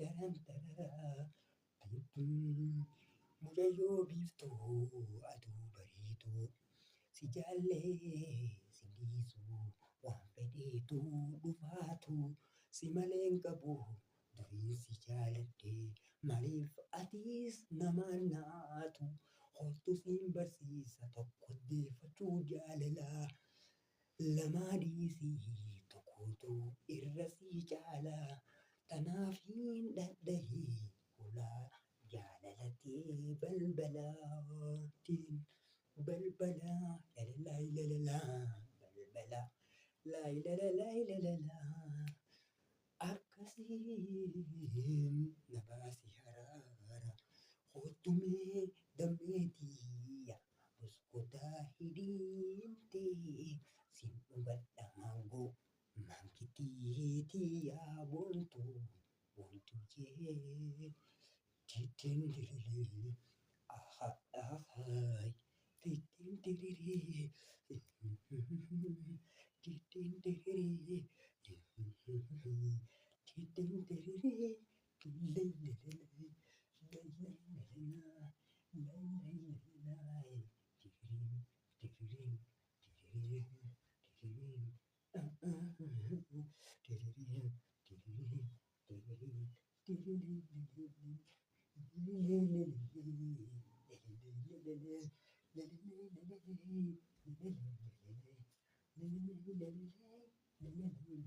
daran dararaa. Mucayyoo biiftuu aduu bareedu si jaallee si dhiisu waan fedheetu dhufaatu si malee hin qabu durii si jaaladhe maaliif atis namaan naatu holtu siin barsiisa tokko deeffachuu jaalalaa lamaa dhiisii tokkotu irra si caalaa tanaafiin dhadhahee ulaa jaalalatee balbalaatiin balbalaa lalalaa balbalaa laayilalalaa akkasiin nabaasi haraara hootumee dammeetiyya buskotaa hidhiintee sin dhubadha maangoo mankitiitiyyaa boontuu boontuu jee tittiin diriiree aha ahaay tittiin diriiree tittiin diriiree tittiin diriiree leellelee leellelee leellelee diriiriin diriiriin diriiriin diriiriin diriiriin diriiriin diriiriin